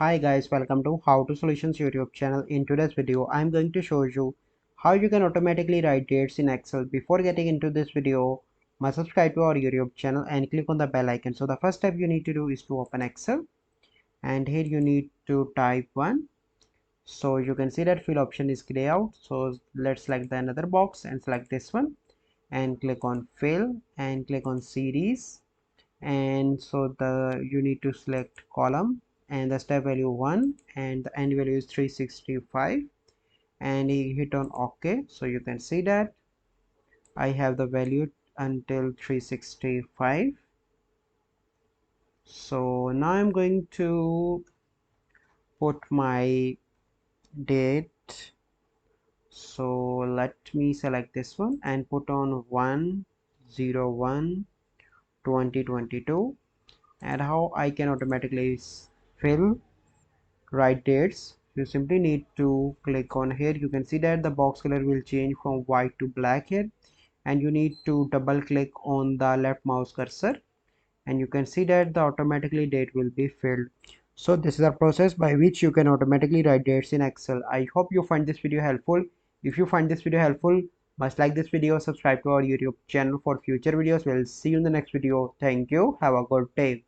Hi guys, welcome to How to Solutions YouTube channel. In today's video, I'm going to show you how you can automatically write dates in Excel. Before getting into this video, must subscribe to our YouTube channel and click on the bell icon. So the first step you need to do is to open Excel, and here you need to type one. So you can see that fill option is grayed out. So let's select the another box and select this one and click on fill and click on series, and so you need to select column and the step value 1 and the end value is 365 and you hit on OK. So you can see that I have the value until 365. So now I'm going to put my date. So let me select this one and put on 1/01/2022. And how I can automatically fill right dates, you simply need to click on here. You can see that the box color will change from white to black here, and you need to double click on the left mouse cursor and you can see that the automatically date will be filled. So this is a process by which you can automatically write dates in Excel. I hope you find this video helpful. If you find this video helpful, must like this video, subscribe to our YouTube channel for future videos. We'll see you in the next video. Thank you, have a good day.